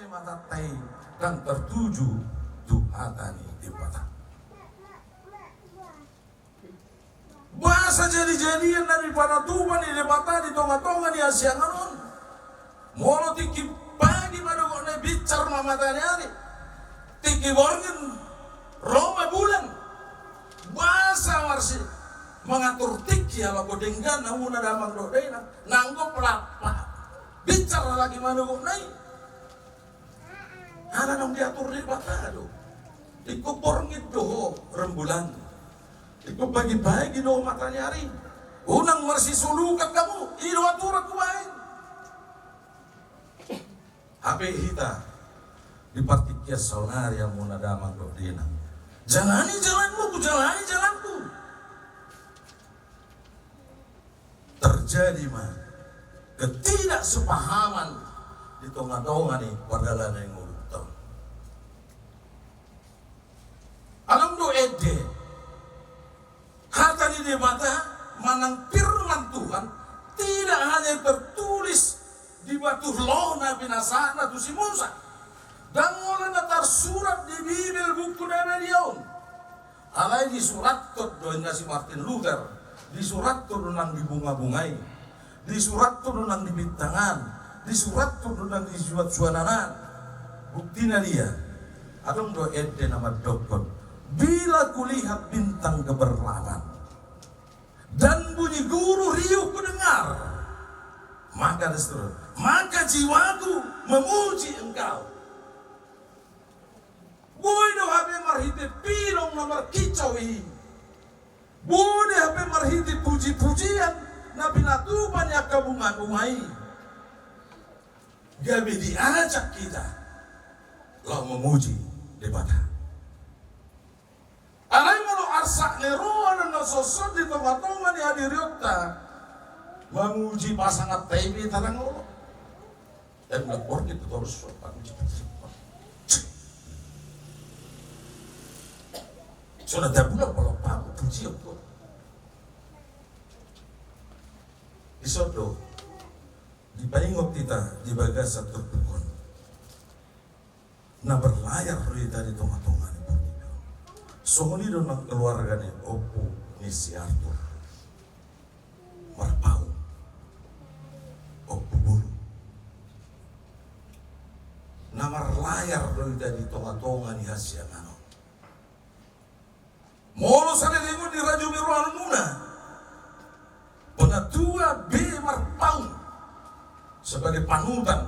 matatai dan tertuju Tuhatani di mata. Bahasa jadi-jadian daripada Tuhan di mata di tonga-tonga di asianganon. Molo tiki pagi pada kok na bicar mamatanya hari. Tiki borgen Roma bulan. Bahasa warsi mengatur tiki ala kodenggan namuna damang dodena nanggo pelapa. Bicara lagi mana kok naik. Ada nang diatur di mata do. Iku borgen do rembulan. Iku bagi-bagi do matanya hari. Unang marsi sulukan kamu. Ido aturan kumain. HP hita di partikia sonari yang muna damang dodena. Jalani jalanmu, ku jalani jalanku. Terjadi mah ketidaksepahaman di tonga-tonga nih padahal yang ngurutong. Alam do ede harta di mata manang firman Tuhan tidak hanya tertulis di batu lona binasana tu si Musa dan mulai natar surat di Bible buku Daniel alai di surat tu doanya si Martin Luther di surat tu nang dibunga-bungai di surat tu nang dibintangan di surat tu nang disuat-suananan buktinya dia adong do ede nama dokon bila kulihat bintang gemerlapan dan bunyi guru riuh kudengar maka jiwaku memuji engkau. Bodoh habe marhiti pirong nomor kicau ini. Bodoh habe marhiti puji-pujian na pinatuban ya kabunga-bungai. Gabi diajak kita lau memuji debata. Alai malu arsak neruan dan sosok di tengah-tengah di hadiriota. Memuji pasangan TV tarang Allah. Dan melapor itu terus sopan. Sudah tak bulan kalau pamu puji Allah. Isodo di paingok kita di bagas satu pukul. Na berlayar dari tengah-tengah ni pergi. Songoli don keluarga ni Opu Nisi Arthur. Marpau. Buru. Namar layar dari tonga-tonga ni hasil ano. Molo sana dengo di Rajo Miruan Muna. Penatua B Marpau sebagai panutan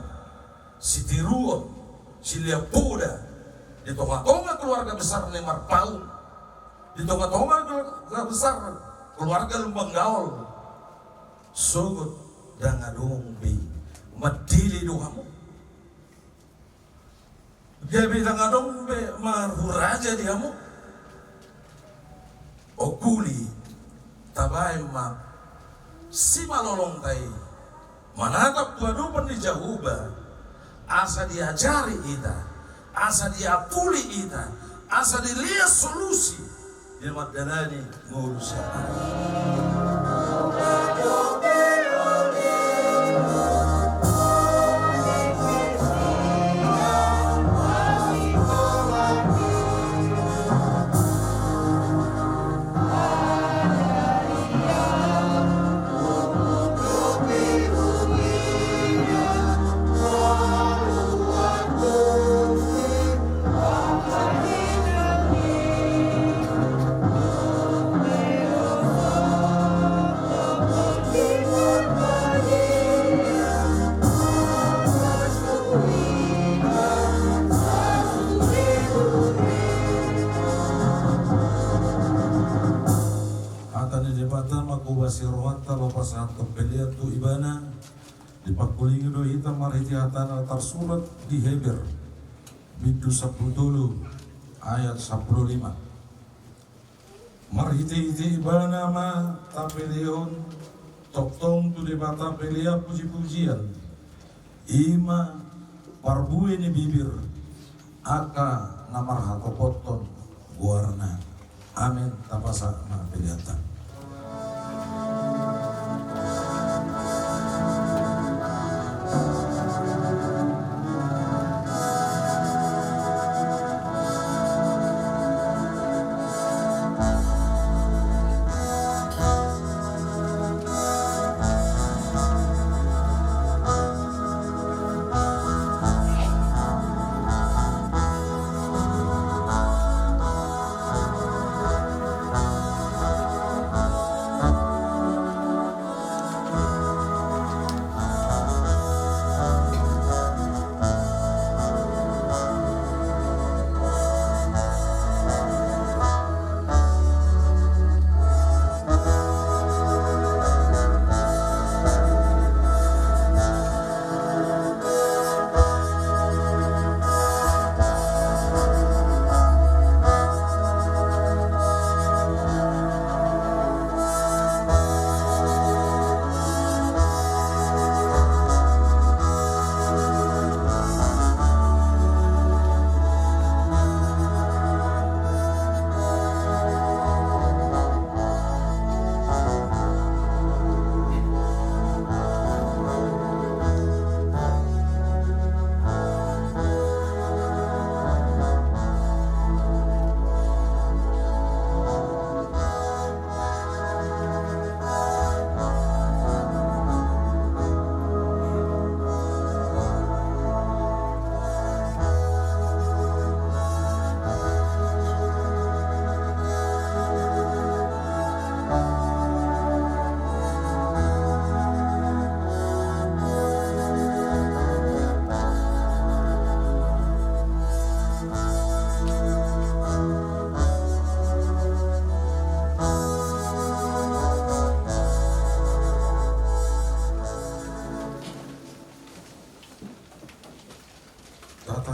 si Tiruon, si Leopolda di tonga-tonga keluarga besar ni Marpau. Di tonga-tonga keluarga besar keluarga Lembang Gaul. Sugut dan ngadong bi madili dohamu gabi dan ngadong be marhuraja diamu okuli tabai ma si malolong tai manatap tuadupan di jahuba asa diajari ita asa diapuli ita asa dilihat solusi di madalani ngurus Sirwata lopas hantu pelia tu ibana dipakulingi do hitam marhiti hatana tersurat di Heber bintu 10 ayat 15 marhiti ibana ma tapelion toktong tu di mata pelia puji-pujian ima parbue ni bibir aka namar hatopoton warna amin tapasa ma peliatan.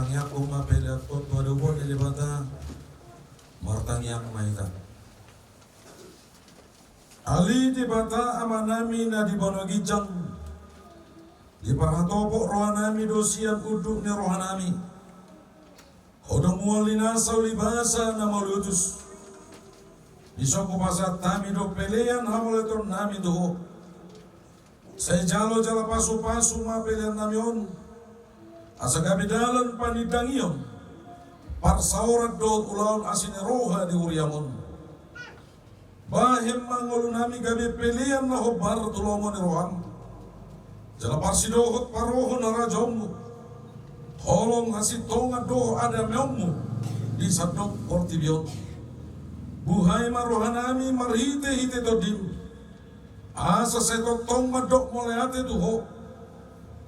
martangyak kuma pelat kot wadubo dilibata martangyak maita ali di bata amanami na di bonogijang di paratopo rohanami dosian uduk ni rohanami hodong mualina saulibasa na malutus isoko pasat tami do pelean hamoleton nami do saya jalo jala pasu ma pelean namion asa gabidalan panidangion parsaurat do ulaun asine roha di uriamon bahem mangolu nami gabi pelean na hobar tulomon rohan jala parsidohot paroho na rajommu tolong hasit tonga do ada meommu di sadok portibion buhay marohanami marhite hite dodim asa seto tong madok moleate duho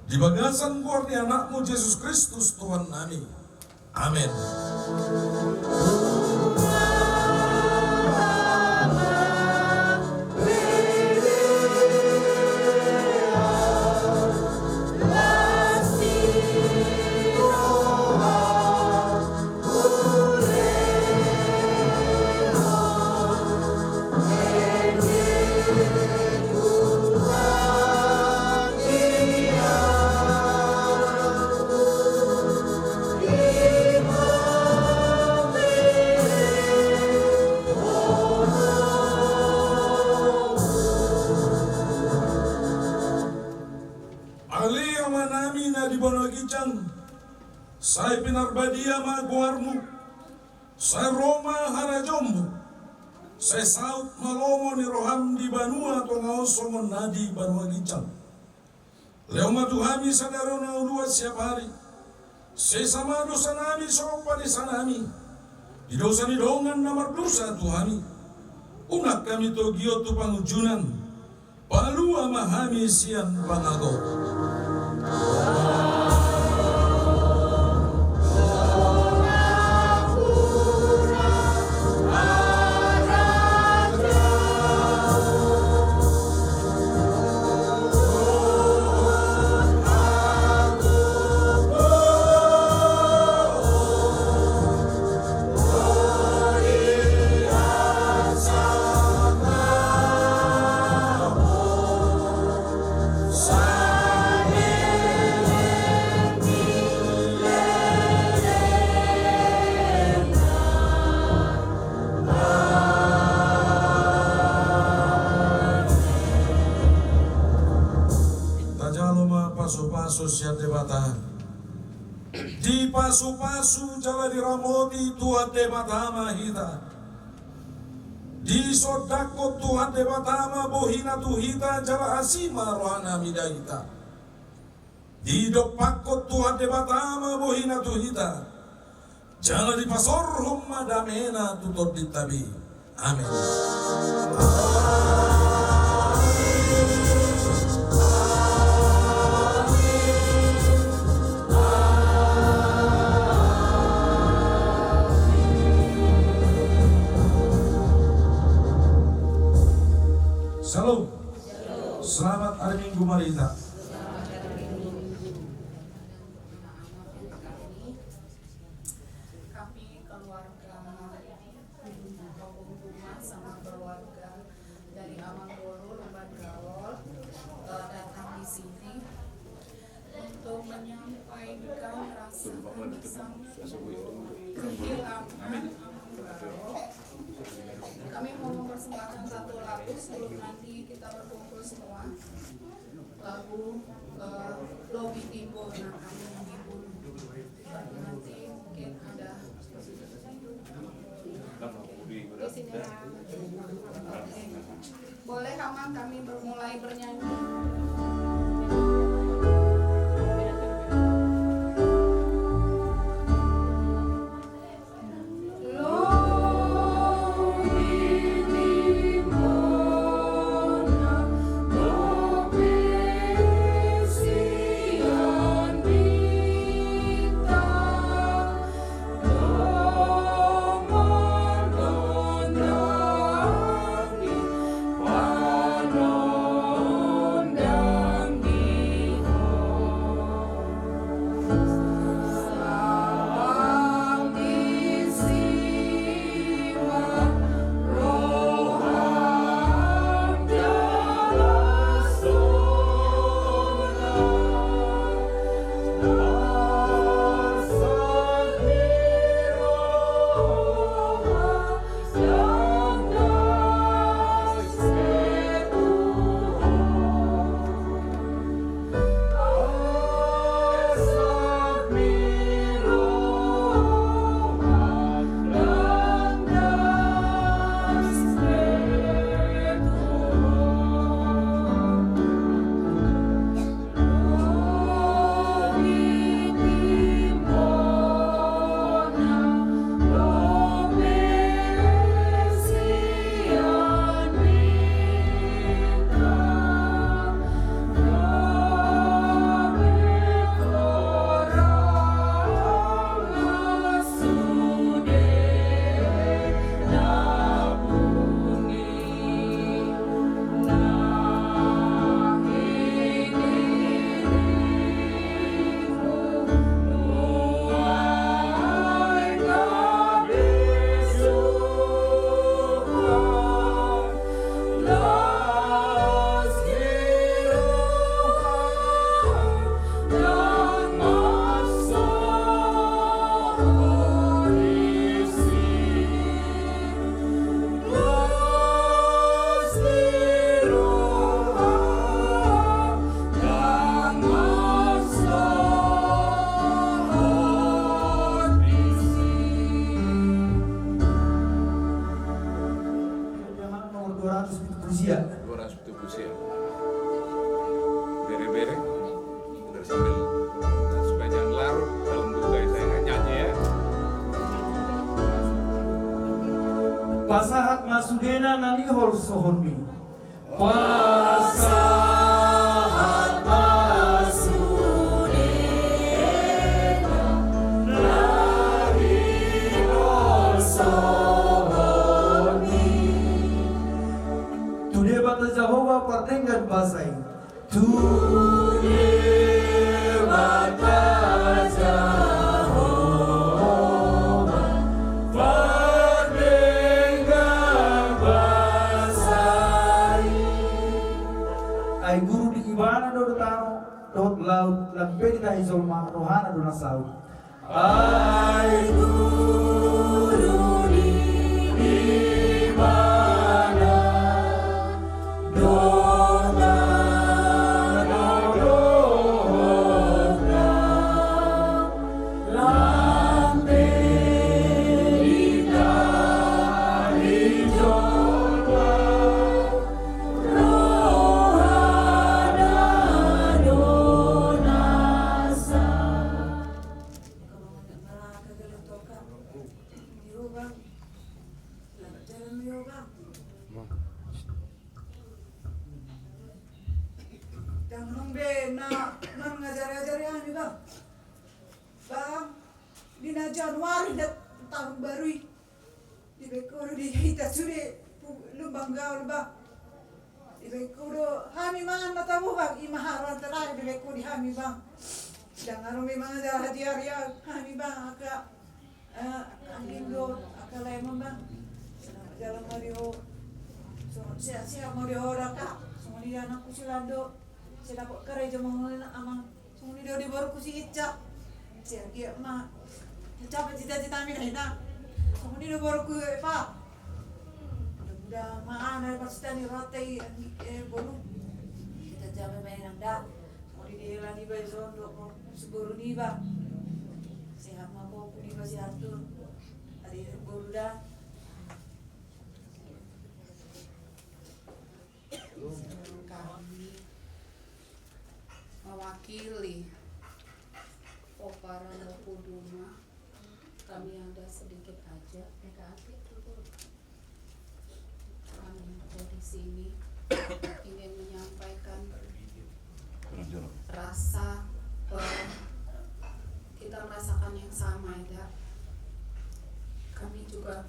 di bagasan kuar ni anakmu Yesus Kristus Tuhan nami. Amin. Saya pinarbadia maguarmu, saya Roma harajommu, saya saut malomo ni roham di banua tongaoso nadi banua gicang. Leoma tuhami sadarona ulua siap hari, saya sama dosa nami sopa di sanami, di dosa ni dongan namar dosa tuhami, unak kami togio tu pangujunan, palua mahami sian pangago. Pasu-pasu siap debata di pasu-pasu jala diramoti Tuhan debata mahita di sodako Tuhan debata ma bohina tuhita jala asima rohana midaita di dopako Tuhan debata ma bohina tuhita jala di pasorhum madamena tutor ditabi. Amin. Shalom. Selamat hari Minggu Marita. Kami keluarga Rumah sama keluarga dari Amangolo, Lembar Gawol datang di sini untuk menyampaikan rasa kehilangan Amangolo. Kami mau mempersembahkan satu lagu sebelum nanti kita berkumpul semua. Lagu Lobi Tibo, nah kami menghibur. Nanti mungkin ada di sini. Boleh Kamang kami mulai bernyanyi. Oh pasahat masudena nani hol sohormi. Pasahat masudena nani hol sohormi. Today bata Jehovah perdengan basai. Today bata ay guru di ibana do tano dot laut lampe na isolma rohana do nasaw ay guru di ibana do Januari dat tahun baru di bekoro di kita sudah lubang gaul ba di bekoro kami mangan matamu bang imaharan terakhir di bekoro di kami bang jangan rumi mangan dah hadiah ya kami bang agak angindo agak lemon bang jalan Mario siap Mario raka semua dia anakku silando saya dapat kerja mangan amang semua dia di baru kusi icak siap dia mah capek cita-cita kami dah semua ni baru ku apa dah mana pasti ni ratai bolu kita capek main dah semua dia lagi bayar untuk seburu ni bah sehat mampu ni masih atur hari bolu dah kami mewakili Opara Nopuduma. Kami ada sedikit aja negatif dulu. Kami dari sini ingin menyampaikan rasa kita merasakan yang sama ya. Kami juga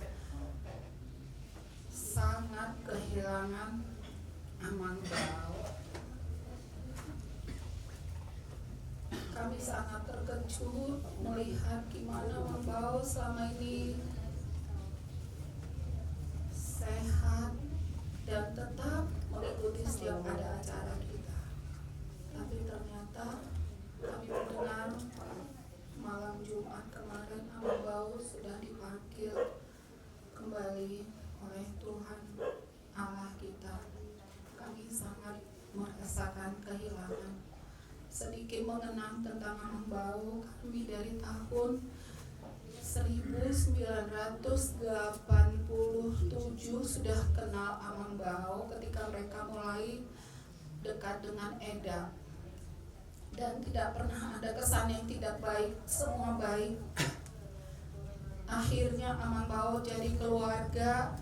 sangat kehilangan Amang Bau. Kami sangat terkejut melihat gimana Amang Bau selama ini sehat dan tetap mengikuti setiap ada acara kita. Tapi ternyata kami mendengar malam Jumat kemarin Amang Bau sudah dipanggil kembali oleh Tuhan Allah kita. Kami sangat merasakan kehilangan. Sedikit mengenang tentang Amang Bau, kami dari tahun 1987 sudah kenal Amang Bau ketika mereka mulai dekat dengan Eda. Dan tidak pernah ada kesan yang tidak baik, semua baik. Akhirnya Amang Bau jadi keluarga.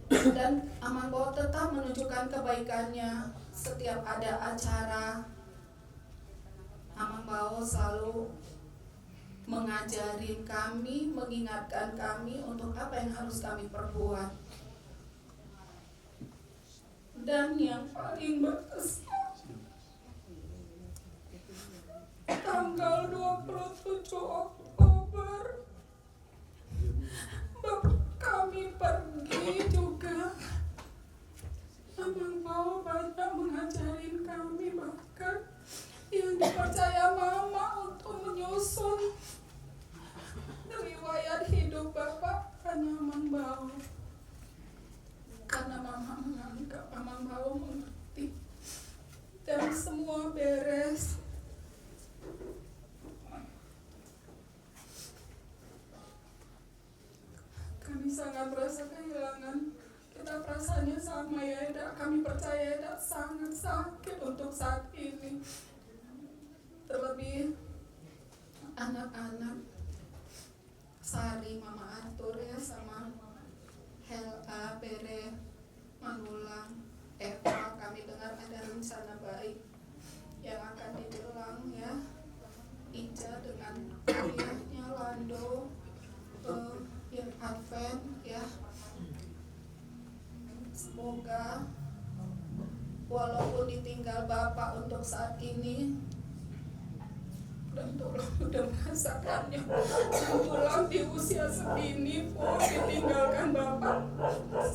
Dan Amang Bau tetap menunjukkan kebaikannya. Setiap ada acara, Amang Bau selalu mengajarin kami, mengingatkan kami untuk apa yang harus kami perbuat. Dan yang paling berkesan, tanggal 27 Oktober kami pergi juga. Amang Bau banyak mengajarin kami, bahkan yang dipercaya mama untuk menyusun riwayat hidup bapak hanya Amang Bau. Karena mama menganggap Amang Bau mengerti dan semua beres. Kami sangat merasa kehilangan. Kita perasaannya sama ya Eda. Kami percaya Eda sangat sakit untuk saat ini. Terlebih anak-anak Sari, Mama Arthur ya, sama Hela, Bere, Manulang, Eva. Kami dengar ada rencana baik yang akan diulang ya. Ica dengan kuliahnya, Lando yang Advent ya. Semoga walaupun ditinggal Bapak untuk saat ini, dan tolong udah merasakannya, pulang di usia segini pun ditinggalkan Bapak,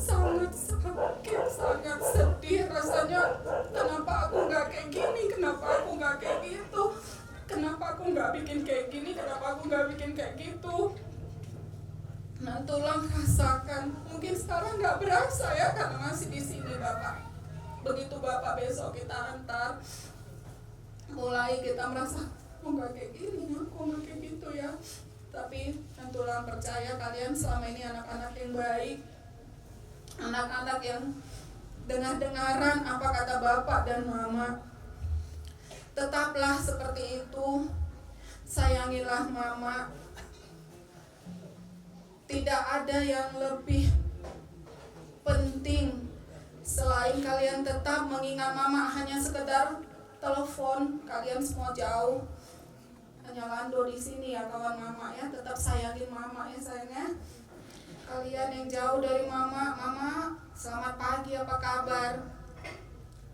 sangat sakit, sangat sedih rasanya. Kenapa aku nggak kayak gini, kenapa aku nggak kayak gitu, kenapa aku nggak bikin kayak gini, kenapa aku nggak bikin kayak gitu. Nah, tolong rasakan. Mungkin sekarang nggak berasa ya karena masih di sini Bapak. Begitu Bapak besok kita antar, mulai kita merasa nggak kayak gini, aku nggak kayak gitu ya. Tapi Tulang percaya kalian selama ini anak-anak yang baik, anak-anak yang dengar-dengaran apa kata Bapak dan Mama. Tetaplah seperti itu, sayangilah Mama. Tidak ada yang lebih penting selain kalian tetap mengingat Mama. Hanya sekedar telepon, kalian semua jauh, hanya Lando di sini ya kawan Mama ya. Tetap sayangin Mama ya sayangnya. Kalian yang jauh dari Mama, Mama selamat pagi, apa kabar?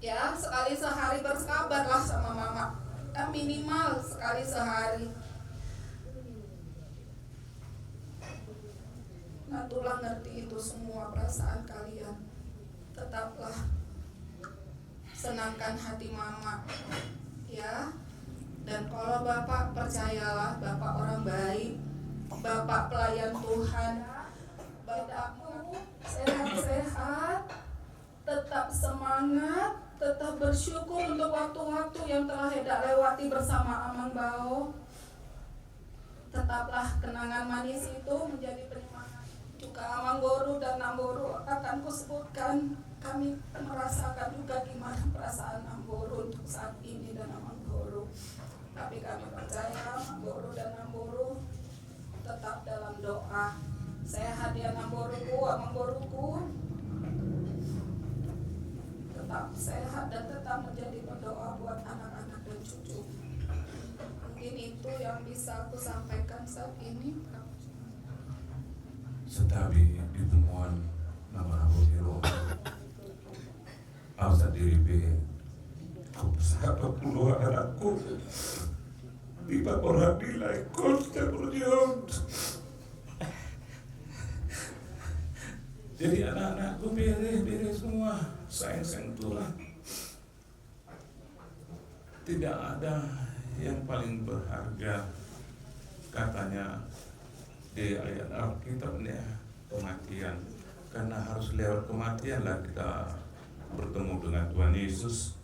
Ya, sekali sehari berkabarlah sama Mama, minimal sekali sehari. Nah, Tulang ngerti itu semua perasaan kalian. Tetaplah senangkan hati Mama ya. Dan kalau Bapak, percayalah Bapak orang baik, Bapak pelayan Tuhan. Bapakmu sehat-sehat, tetap semangat, tetap bersyukur untuk waktu-waktu yang telah Eda lewati bersama Amang Bao. Tetaplah kenangan manis itu menjadi penyemangat. Juga Amang Boru dan Namboru akan kusebutkan. Kami merasakan juga gimana perasaan Namboru untuk saat ini dan Amang Boru. Tapi kami percaya Amang Boru dan Namboru tetap dalam doa. Sehat ya Namboruku, Amang Boruku. Tetap sehat dan tetap menjadi berdoa buat anak-anak dan cucu. Mungkin itu yang bisa aku sampaikan saat ini. Setabi di temuan nama Abu Hero Alsa diri be Kupsapa puluh anakku Bipa orang nilai Kosta berjuang. Jadi anak-anakku beres semua, sayang Tuhan. Tidak ada yang paling berharga, katanya di ayat Alkitabnya, kematian. Karena harus lewat kematian lah kita bertemu dengan Tuhan Yesus.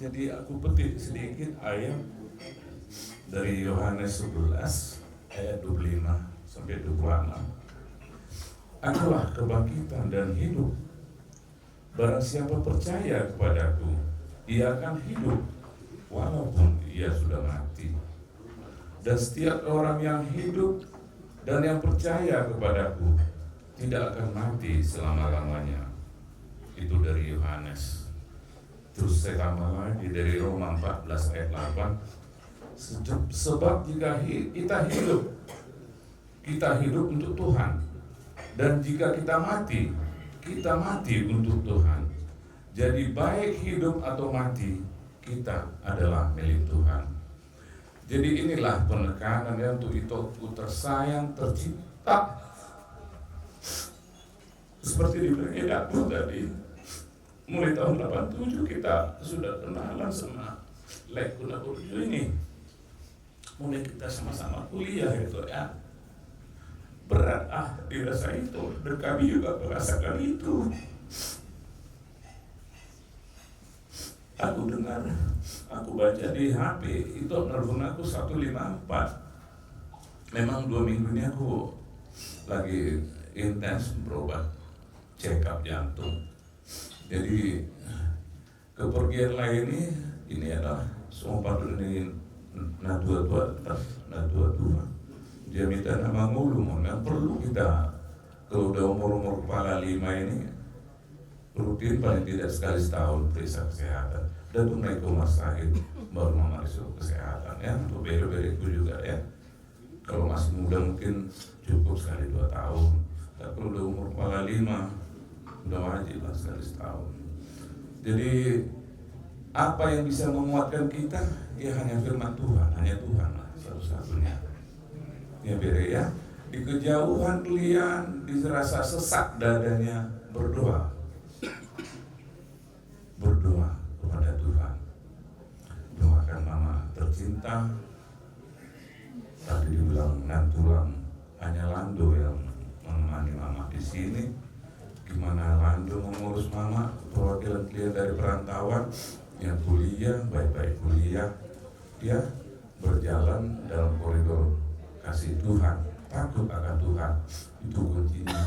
Jadi aku petik sedikit ayat dari Yohanes 11 ayat 25 sampai 26. Akulah kebangkitan dan hidup. Barang siapa percaya kepadaku, ia akan hidup walaupun ia sudah mati. Dan setiap orang yang hidup dan yang percaya kepadaku tidak akan mati selama-lamanya. Itu dari Yohanes. Terus saya tambah lagi dari Roma 14 ayat 8. Sebab jika kita hidup untuk Tuhan. Dan jika kita mati untuk Tuhan. Jadi baik hidup atau mati, kita adalah milik Tuhan. Jadi inilah penekanan yang untuk itu tersayang, tercipta. Seperti dibilang Edakku tadi, mulai tahun 87 kita sudah kenalan sama Lekuna Burju ini. Mulai kita sama-sama kuliah itu ya. Berat dirasa itu, dan kami juga merasakan itu. Aku dengar, aku baca di HP itu nelfon aku 154. Memang 2 minggu ini aku lagi intens berobat check up jantung. Jadi kepergian lain ini adalah semua patut ini nah tua dia minta nama mulu, yang perlu kita kalau udah umur kepala 5 ini rutin paling tidak sekali setahun periksa kesehatan dan tuh naik ke rumah sakit baru memeriksa kesehatan ya, untuk beri itu juga ya. Kalau masih muda mungkin cukup sekali 2 tahun, tapi kalau udah umur kepala 5 udah wajib lah sekali setahun. Jadi apa yang bisa menguatkan kita ya hanya firman Tuhan, hanya Tuhan lah satu-satunya. Ya beda ya, di kejauhan kalian dirasa sesak dadanya, berdoa kepada Tuhan. Doakan mama tercinta. Tadi dibilang nantulang hanya Lando yang menemani mama di sini. Gimana Lando mengurus mama, perwakilan klien dari perantauan yang kuliah, baik-baik kuliah, dia berjalan dalam koridor kasih Tuhan, takut akan Tuhan, itu kuncinya.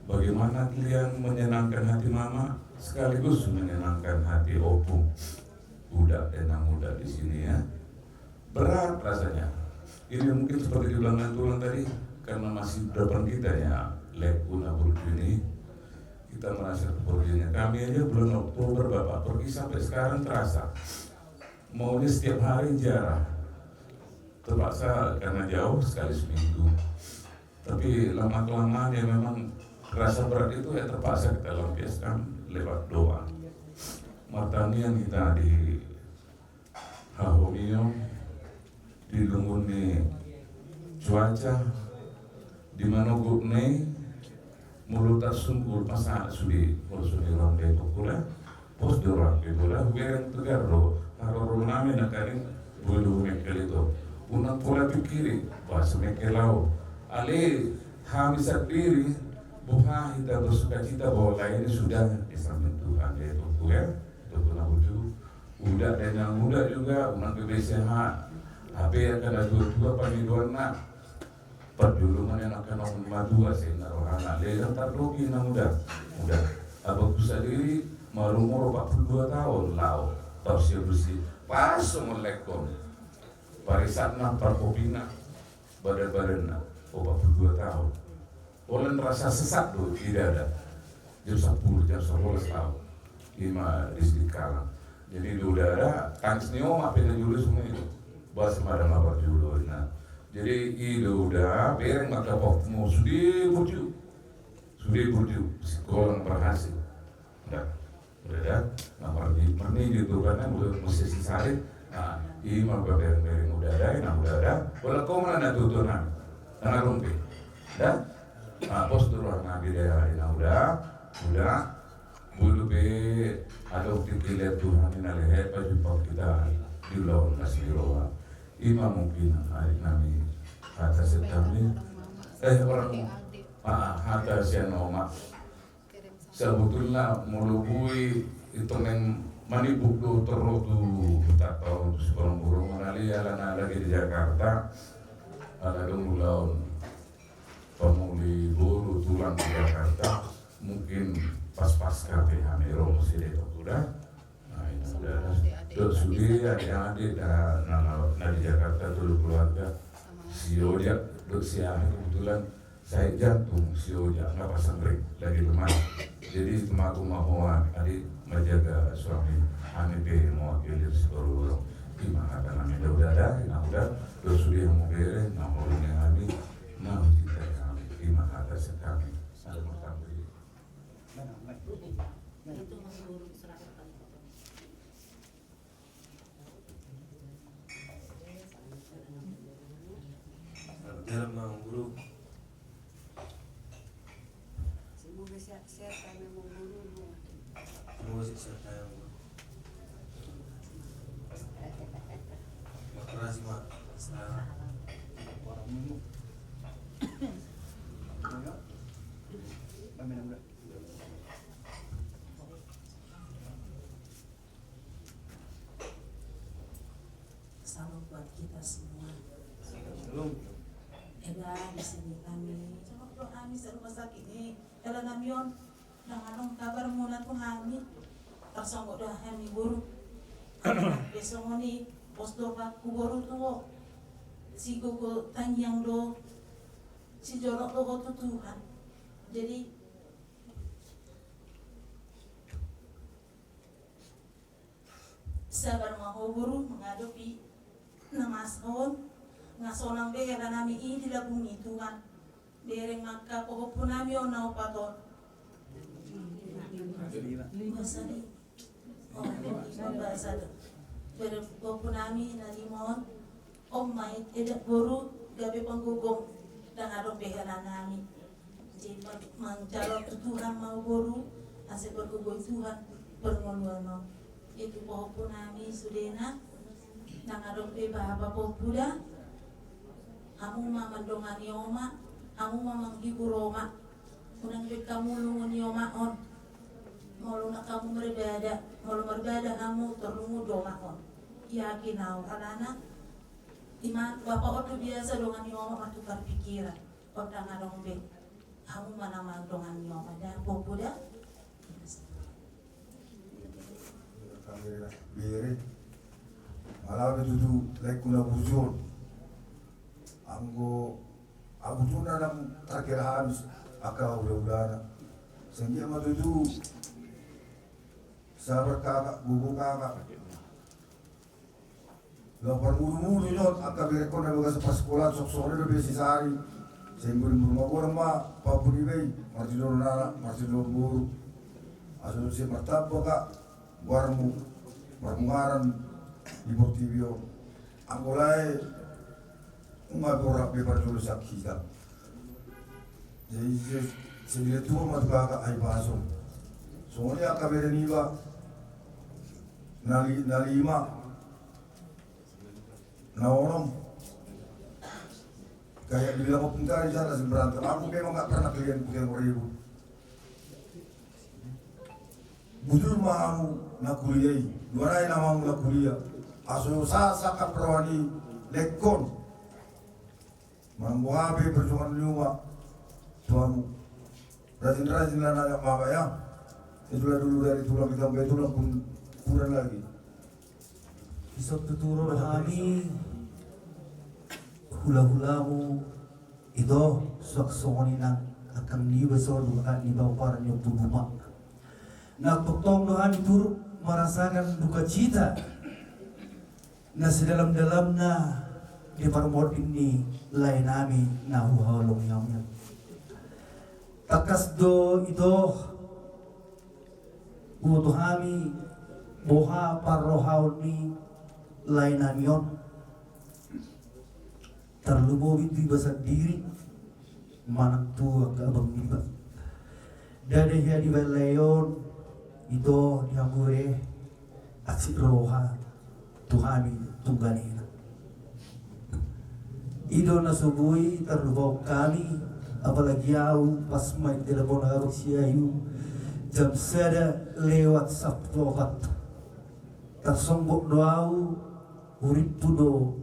Bagaimana kalian menyenangkan hati mama sekaligus menyenangkan hati opung, budak dan anak muda di sini ya. Berat rasanya. Ini mungkin seperti dibilang Nantulang tadi, karena masih depan kita ya, Lekuna Burju ini, kita merasa kepergiannya. Kami aja bulan Oktober Bapak pergi sampai sekarang terasa. Maunya setiap hari jarang. Terpaksa karena jauh sekali seminggu. Tapi lama-kelamaan ya memang rasa berat itu ya terpaksa kita lampiaskan lewat doa. Martanian kita di Hahomio, di Lunguni cuaca, di Manogukne, mulutas sungkul masa sudi sudi orang itu pula, pos dorang pula, hubungan tegar lo, harus nami nakarin bulu mekel itu, punang pula pikiri, bahasa mekelau, ale hamisat diri, bukan kita bersuka cita bahwa lain ini sudah disamping Tuhan yaitu ya, itu pun wujud, udah dan yang muda juga, unang kebesahan, HP akan ada dua panggilan nak. Dulu mana akan nomor 2 sehingga rohana lelang terlogi na muda abang sendiri marumur 42 tahun lau tafsir bersih pas melekon parisatna parkopina badan 42 tahun oleh rasa sesat tuh tidak ada jam 10 jam 11 tahun 5 di kalang jadi di udara tangis nioma apa yang dulu semua itu bahasa madam apa dulu nah. Jadi itu udah bereng maka mau sudah burju sekolah berhasil udah nomor di perni gitu karena udah mesti sisari nah ini maka bereng udah ada boleh kau mana tutunan tanah rumpi dah nah pos turun nabi daerah ini udah bulu be ada ukti lihat Tuhan ini leher baju kita di laut Nasirullah Ima mungkin hari kami atas kami orang atas yang nama sebetulnya melubui itu yang manibuk tu terutu tak tahu sebelum burung menali ala lagi di Jakarta ada laun pemuli buru tulang di Jakarta mungkin pas kafe Hamiro masih itu udah Dok Sudi adik-adik di Jakarta dulu keluarga si Oja, dok si Ahli kebetulan saya jantung si Oja nggak pasang ring lagi lemah jadi aku mau adik menjaga suami Hanipe mewakili seluruh gimana kan namanya udah ada dok Sudi yang mau beri mau yang kami mau cinta kami gimana atas kami saling berkambing dalam mengguru semoga sehat kami mengguru semoga sehat kami mengguru makasih mak salam buat kita semua. belum Eda di sini kami cuma doa kami di rumah sakit ini dalam namion nang anong kabar muna tuh kami tersangkut doa kami buruk besok ni postur pak kuburu tuh si gogo tanyang do si jorok do tu Tuhan. Jadi sabar mahoburu menghadapi namason ngasonang behera nami ini dilabungi Tuhan dereng maka pohon nami onau paton basali bahasa pohon nami nalimon mai edak boru gabe penggugong dan adong behera nami jadi mencalon Tuhan mau boru asal bergugong Tuhan berngoluan itu pohon nami sudena nang adong pe bahaba popuda amu mamandongan yoma amu mamanghibur Roma unang pe kamu lungun yoma on malu nak kamu berbeda malu berbeda kamu terlungu doma on yakin au alana iman bapak otu biasa dongan yoma matukar pikiran odang adong be kamu mana mandongan yoma dan popuda bere malah itu lekuna bujur anggo aku tuh dalam terakhir habis akal udah sehingga waktu itu sahabat kakak buku kakak lapar mulu nyot akal berekon ada bekas pas sekolah sok sore udah besi sehari sehingga di rumah orang mah papuri bay martidor nana martidor buru asal si martabak kak warmu marmungaran di Portibio angolai umagorak bebar dulu sakita jadi sendiri tua matuka ay paso soalnya kabere niba nalima naonom kayak dibilang mau pintar di sana berantem aku memang nggak pernah klien ribu budul mau nak kuliah luarai nama mau nak kuliah aso saka perawani lekon mambuhabe perjuangan nyuma tuamu rajin-rajin lah nak apa ya itulah dulu dari tulang kita sampai tulang pun kurang lagi Isok tuturo kami hula-hulamu itu sok-sokoni nang akan nibasor dukaan ni bawar ni bubuma nagtuktong dohan itu merasakan duka cita na sedalam-dalam na di parmod ini lain nami na huhalong yamnya takas do itu utuh kami boha parrohaw ni lain namion terlubo itu bahasa diri manang tua ke abang niba dadehya di balayon itu diambure aksi roha tuhami tungganina ido na subui terlubo kami apalagi aku pas main telepon harus siayu jam sada lewat Sabtu tersonggok doau urip tudo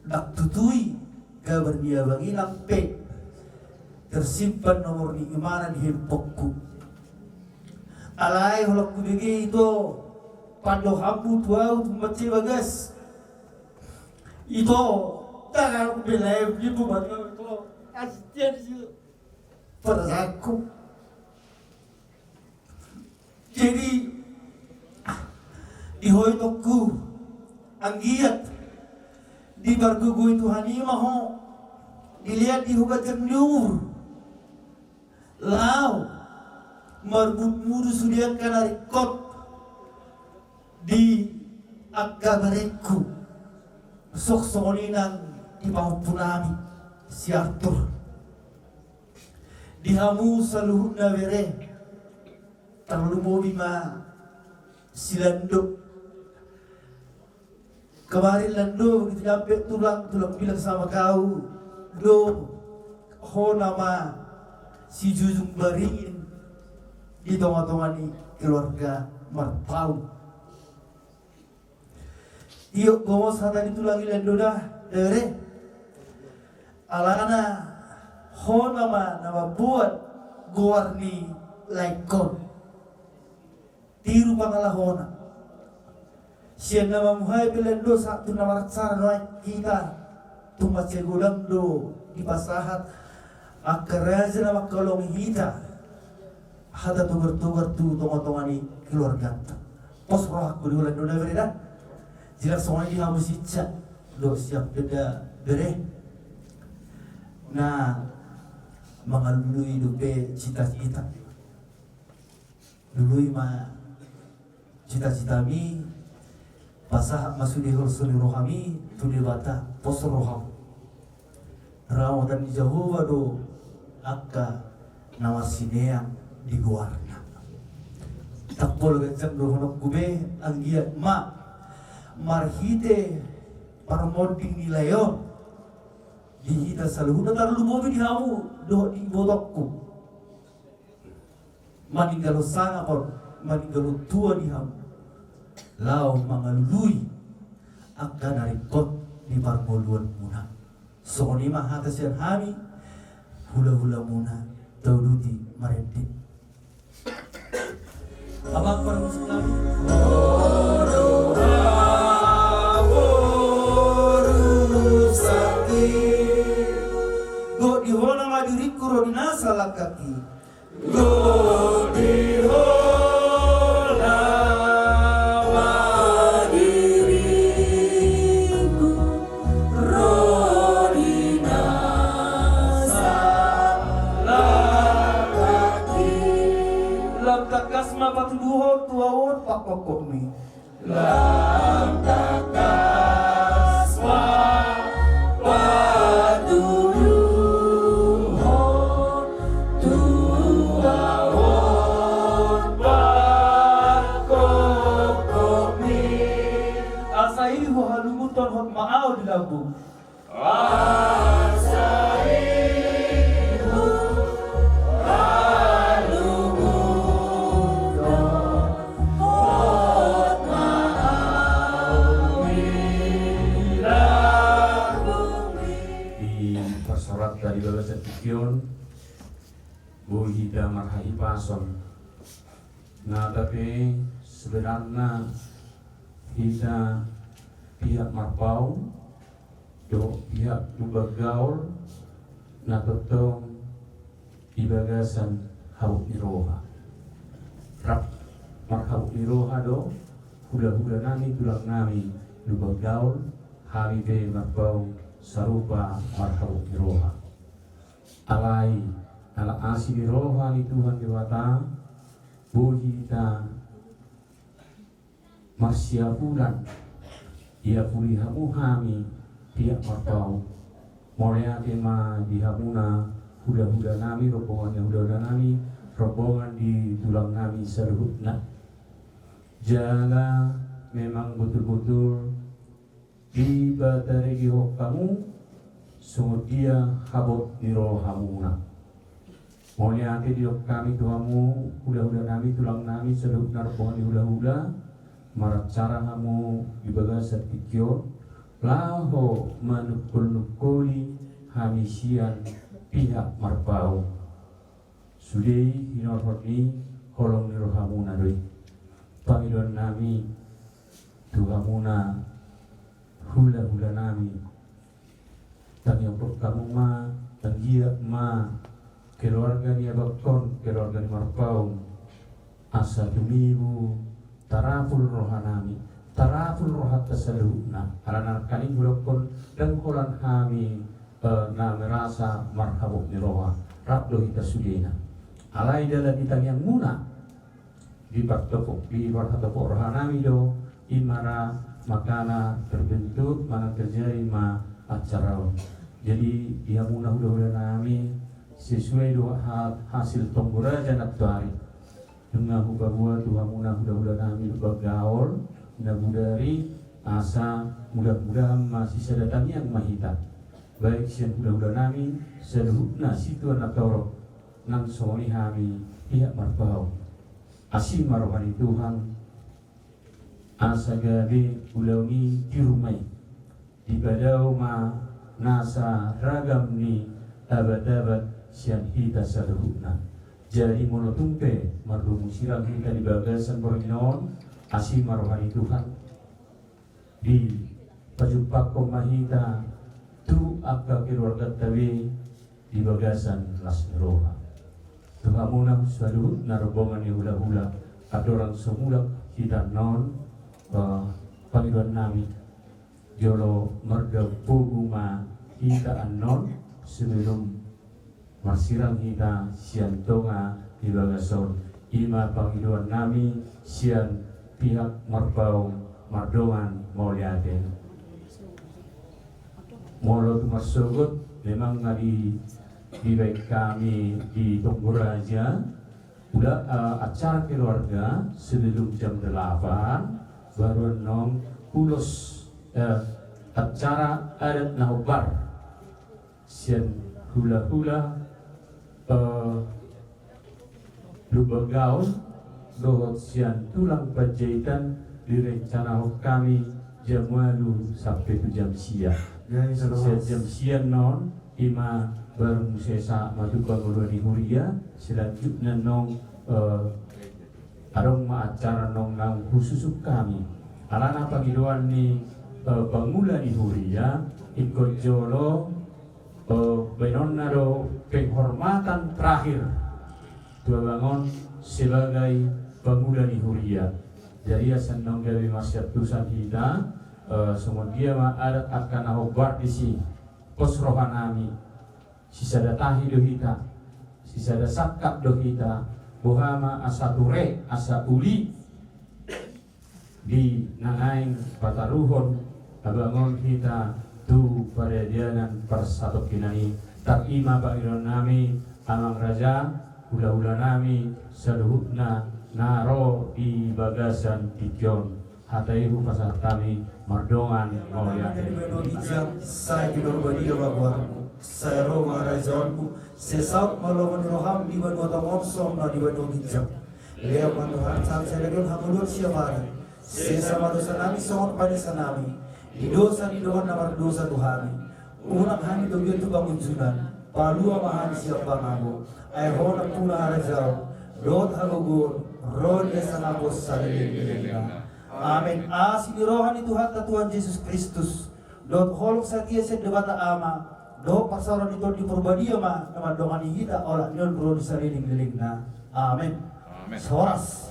dak tutui kabar dia bagi lampe tersimpan nomor di imanan himpokku alai holok kubigi itu pando hambu tuau tumbaci bagas itu tangan belai ibu banyak itu asian sih pada aku jadi ihoy tokku ang giat di bargugoy Tuhan imaho dilihat di hugat jernur lao marbut mudu sudian kana rekod di agabareku sok soninan di pahupunami si Arthur dihamu saluhut na bere terlalu bima silando kemarin lando begitu sampai tulang bilang sama kau do ho nama si Jujung Baringin di tongah-tongah keluarga Marpau iyo gomos hata ditulangi lando dah dere alana ho nama buat gowarni laikon tiru pangalahona siya na mamuhay bilando sa ito na maratsara no kita tumat segulang do ipasahat akaraja na makalong hita hata tugar-tugar tu tonga-tongani keluarga pos roh aku di ulan dona bereda jilak songai di hamus itca do siap beda bere na mangalului dupe cita-cita dului ma cita-cita mi pasah masudi hulsuli rohami tu di bata pos roham rawatan Jehovah do akka nawasineang di guarna takpol gancang do honok gube anggiat ma marhite parmoding nilayon dihita saluhuna tarlu mobi dihamu do di bodokku maninggalu sanga por maninggalu tua dihamu lau mangalului akka narikot di parmoluan muna soni mah hatasian hami hula-hula muna tauluti marendik abang para muslim go di hona madiriku rodina salakaki go di hona madiriku rodina salakaki lam takasma patuduho tuawon pakokok mi lam takasma hot maau di labu asaihu hot maau di labu di persorat dari Bapak Pikion Buhida marhai pason nah tapi sebenarnya kita pihak marpau do pihak Tubagaul na totong ibagasan habuk niroha rap marhabuk niroha do hula-hula nami tulang nami Tubagaul hari be marpau sarupa marhabuk niroha alai ala asi niroha ni Tuhan dewata buhita marsya bulan ia puli hamu hami pihak marpau molea tema dihamuna huda-huda nami rombongan huda-huda nami rombongan di tulang nami seluhutna jaga memang betul-betul di batari gihok kamu sungguh dia habot niro hamuna molea te diok kami tuamu huda-huda nami tulang nami seluhutna rombongan di huda-huda marat cara kamu ibagasan pikir laho manukul-nukuli hamisian pihak marpau sudai hinorhoni holong nirohamuna doi pangidon nami tuhamuna hula-hula nami tangyopok kamu ma tanggiak ma keluarga ni abakon keluarga ni marpau asa tumibu taraful rohanami taraful rohat tasaluhna alanan kaning bulokon dan kolan kami na merasa marhabuk ni roha rabdo hita sudena alai dalam ditang yang muna di partopok di partopok rohanami do imara makana terbentuk mana terjadi ma acara jadi dia muna udah nami sesuai doa hasil tombora janat tuari dengan hubah-hubah Tuhan mudah-mudahan kami bergaul mudah-mudari asa mudah-mudahan masih sedatang yang mahita baik sian mudah-mudahan kami seluhna situ anak toro nang soni kami pihak marpau asim marohani Tuhan asa gabe ulauni dirumai di badau ma nasa ragam ni abad-abad sian hita seluhna jadi monotumpe mardumu sirang kita di bagasan Borginon asim marohani Tuhan di pajumpak komahita tu ke keluarga tawi di bagasan las roha. Tengah munang selalu narobongan yang hula-hula ada orang semula kita non panggilan nami jolo marga puguma kita anon sebelum masirang kita sian tonga di bagason ima panggilan nami sian pihak marbau mardongan mauliaden molo masugut memang ngadi di baik kami di Tungguraja udah acara keluarga sebelum jam 8 baru nong ulos acara adat nahubar sian hula-hula lubagaon dohot sian tulang pajahitan direncana kami jam walu sampai ke jam siang jam siang non ima baru sesa maduka ngurani huria selanjutnya nong arong acara nong nang khusus kami alana panggiluan ni pangula ni huria ikut jolo benonado penghormatan terakhir dua bangun sebagai pangula ni huria jadi asan nong gawe masyatusan kita semua dia adat akan ahobar di si pos rohanami sisa datahi do kita sisa da sakap do kita bohama asa ture asa uli di nangaing pataruhon abangon kita tu paredianan persatu kinai tak ima bagiron nami amang raja hula-hula nami seluhukna naro di bagasan tijon hataihu pasar kami mardongan mauliaden saya tidur badiga babuarmu saya roh marajonku sesat melawan roham di bawah tongsom na di bawah hijab lea Tuhan saya legon hamulur siapari sesama dosa nami songot pada sanami di dosa namar dosa Tuhan unak hani dobian tu bangunjunan palua mahani siap bangago ay honak puna harajau dot hagogon ron esanapos salilin amin asini rohani Tuhan Tuhan Yesus Kristus dot holok satia sedebata ama do pasaran itu di perbadia ma nama dongan kita olah nyon ro di saliling na amin soras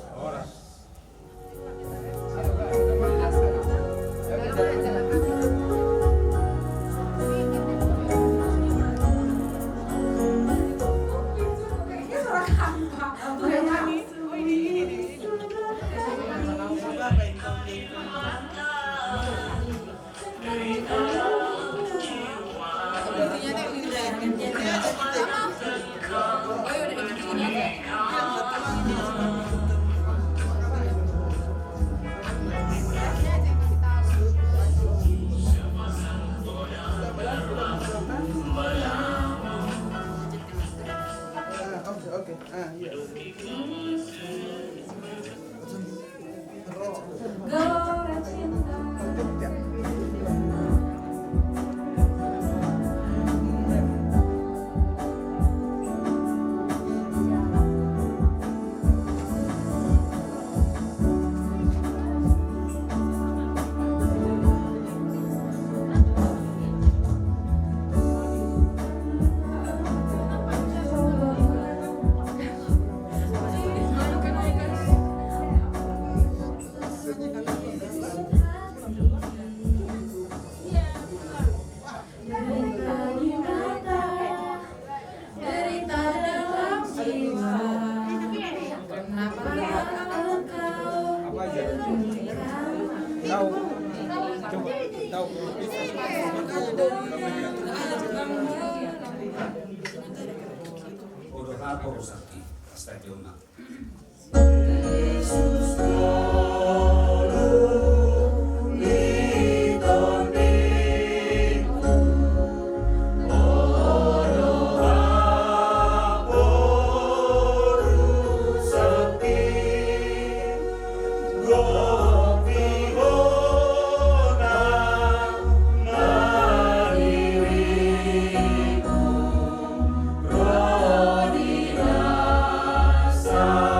Sa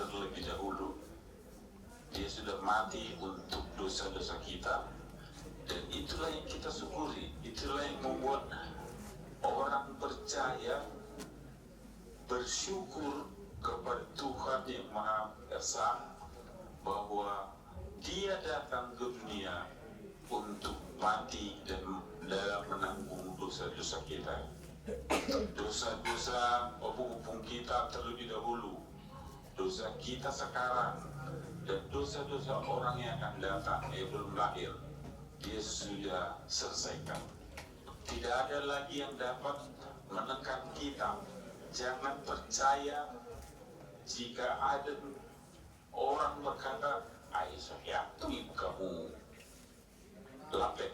terlebih dahulu. Dia sudah mati untuk dosa-dosa kita, dan itulah yang kita syukuri. Itulah yang membuat orang percaya bersyukur kepada Tuhan yang Maha Esa bahwa Dia datang ke dunia untuk mati dan dalam menanggung dosa-dosa kita. Dosa-dosa opung-opung kita terlebih dahulu, dosa kita sekarang, dan dosa-dosa orang yang akan datang yang belum lahir, Dia sudah selesaikan. Tidak ada lagi yang dapat menekan kita. Jangan percaya jika ada orang berkata, saya yakin kamu lapet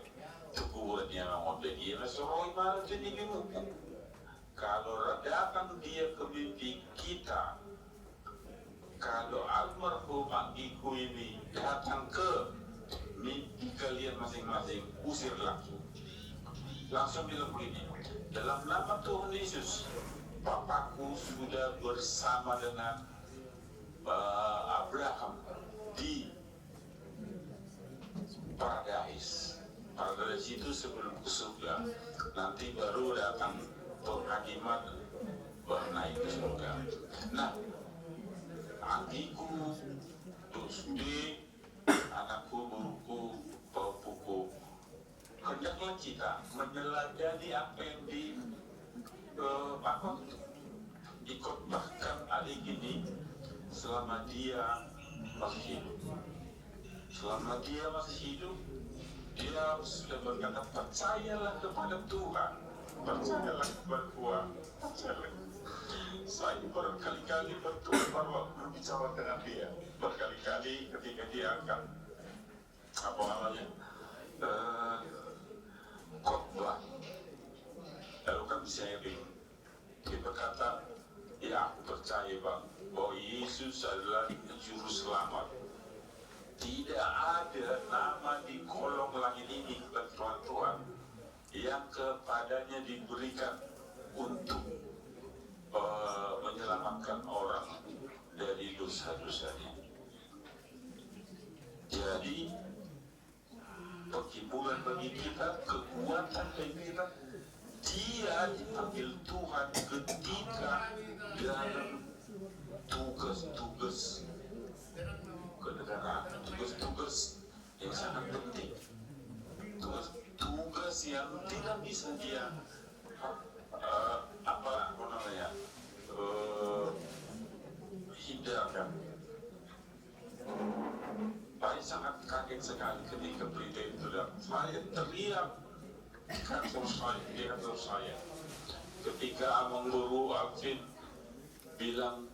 tubuhnya orang dia seorang ibarat jadi bimuku. Kalau datang dia ke mimpi kita, kalau almarhum Anggiku ini datang ke mimpi kalian masing-masing, usir langsung bilang begini, dalam nama Tuhan Yesus, Bapakku sudah bersama dengan Abraham di paradise. Paradise itu sebelum ke surga, nanti baru datang penghakiman naik ke surga. Nah, Anggiku, Dusde, anakku, buruku, bapuku, hendaklah kita meneladani apa yang dikotbahkan hari ini selama dia masih hidup. Selama dia masih hidup, dia sudah berkata, percayalah kepada Tuhan, percayalah kepada Tuhan, percayalah. Saya berkali-kali berbicara dengan dia, berkali-kali ketika dia akan khotbah. Lalu kan saya bingung. Dia berkata, ya aku percaya Bang, bahwa Yesus adalah juru selamat. Tidak ada nama di kolong langit ini kepada Tuhan yang kepadanya diberikan untuk menyelamatkan orang dari dosa-dosanya. Jadi penghiburan bagi kita, kekuatan bagi kita, dia dipanggil Tuhan ketika dalam tugas-tugas kenegaraan, tugas-tugas yang sangat penting, tugas yang tidak bisa dia hindarkan. Saya sangat kaget sekali ketika berita itu datang. Saya teriak di kantor saya ketika Abang Guru Alvin bilang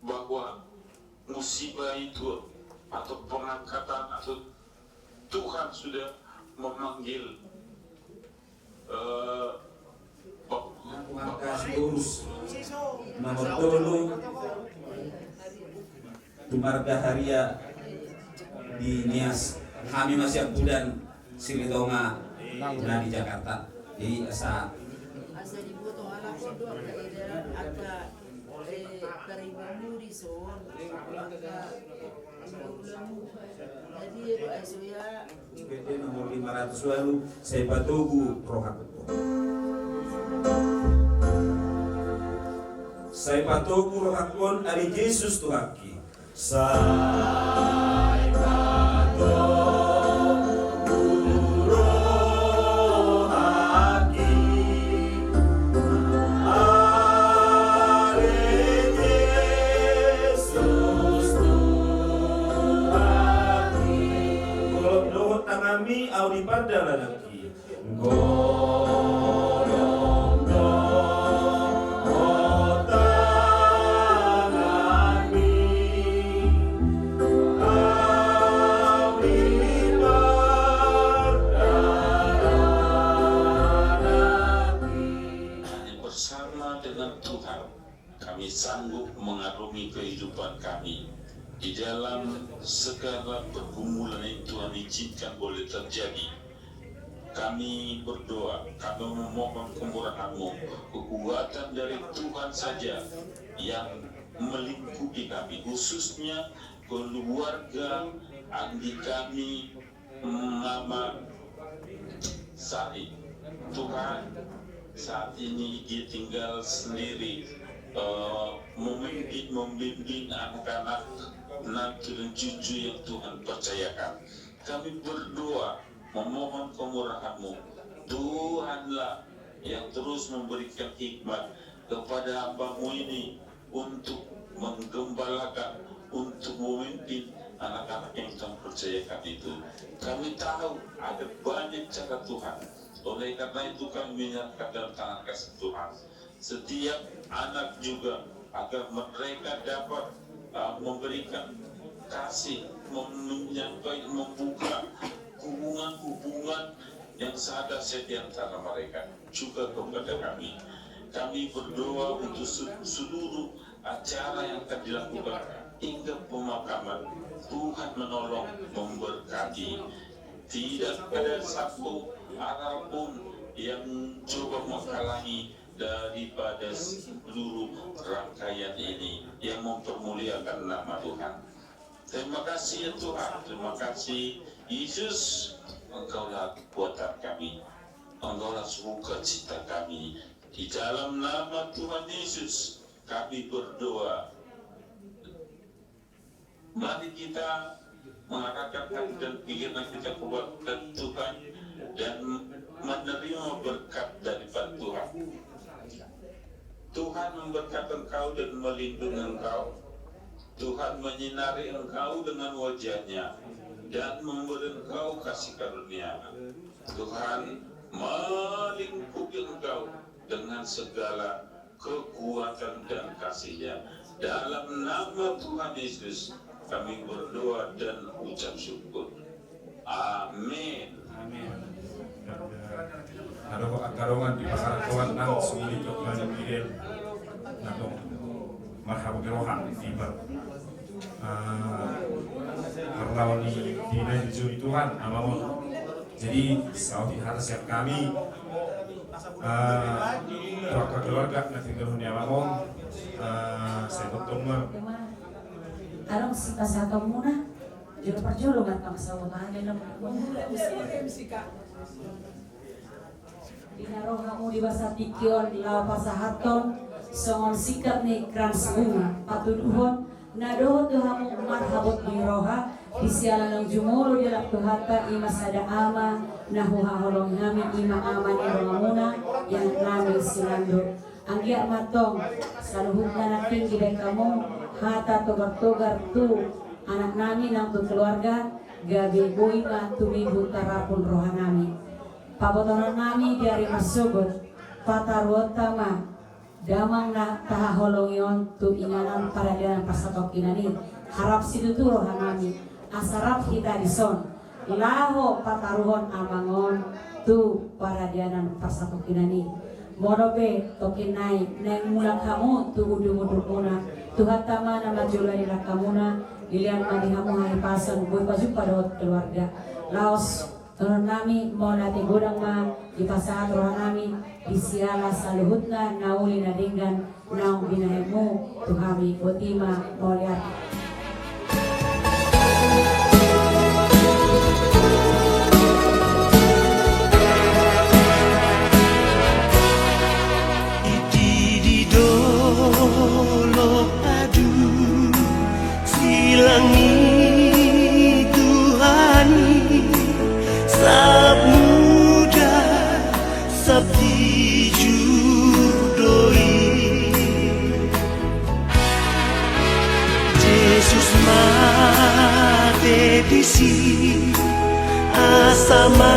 bahwa musibah itu atau pengangkatan atau Tuhan sudah memanggil Markas urus nomor tolu Tumarga Haria di Nias kami masih Budan Silitonga nah di Jakarta. Jadi asa dibutuh anak pondok daerah ada karibamu di son maka jadi Aisuya PT nomor 500 lalu saya Patogu Rohat. Saya Patogu Rohat ari Yesus Tuhaki. Saya Patogu Rohaki ari Yesus Tuhaki. Kalau doa tangami au di padala lagi. Sanggup mengarungi kehidupan kami di dalam segala pergumulan yang Tuhan izinkan boleh terjadi. Kami berdoa, kami memohon kemurahan-Mu, kekuatan dari Tuhan saja yang melingkupi kami, khususnya keluarga adik kami, Mama Sari. Tuhan, saat ini dia tinggal sendiri, membimbing anak-anak, nanti dan cucu yang Tuhan percayakan. Kami berdoa, memohon kemurahan-Mu. Tuhanlah yang terus memberikan hikmat kepada hamba-Mu ini untuk menggembalakan, untuk memimpin anak-anak yang Tuhan percayakan itu. Kami tahu ada banyak cara Tuhan. Oleh karena itu kami menyerahkan dalam tangan kasih Tuhan setiap anak juga, agar mereka dapat memberikan kasih, menyampaikan, membuka hubungan-hubungan yang sadar di antara mereka. Juga kepada kami berdoa untuk seluruh acara yang akan dilakukan hingga pemakaman. Tuhan menolong, memberkati. Tidak ada satu arah pun yang coba menghalangi daripada seluruh rangkaian ini yang mempermuliakan nama Tuhan. Terima kasih ya Tuhan, terima kasih Yesus. Engkaulah kekuatan kami, Engkaulah sukacita kami. Di dalam nama Tuhan Yesus kami berdoa. Mari kita mengarahkan hati dan pikiran kita kepada Tuhan dan menerima berkat daripada Tuhan. Tuhan memberkati engkau dan melindungi engkau. Tuhan menyinari engkau dengan wajah-Nya dan memberi engkau kasih karunia. Tuhan melingkupi engkau dengan segala kekuatan dan kasih-Nya. Dalam nama Tuhan Yesus kami berdoa dan ucap syukur. Amin. Ada karongan di pasaran kawan nang sumili jok banyak bidel. Nadong marhabu gerohan tiba. Marlawan di juri Tuhan amamun. Jadi saudi harus siap kami keluarga nanti gerohnya amamun. Saya bertemu. Arong si pasaka muna, juru perjulungan kang sawahan dalam Dinarohamu di basa tikion lau pasahaton songon sikat ni krans bunga patuduhon nadoho tuhamu marhabot biroha disialan ng jumuro dilak tuhata ima sada ama nahuha holong namin ima ama ni rongamuna yang namin silando anggia matong saluhut na naking gibay kamu hata togar-togar tu anak namin ang tu keluarga gabi buhay na tumibu tarapon roha namin. Pabotonan nami dari masugot patarwotama damang na tahaholongyon tu inganan paradian pasatok inani harap situturo hanami asarap kita dison laho pataruhon amangon tu paradianan pasatok inani modobe tokinai neng mulak kamu tu udung-udung muna tuhan tama nama julai lakamuna dilian madihamu hai pasan buat baju pada keluarga laos Turun nami mau nanti godang ma di pasahat roh nami di siala saluhutna nauli nadinggan naung binahemu tuhami botima mau lihat. Di dolo adu silangi Tuhani Sab muda sab dijudoi Yesus mate disi asama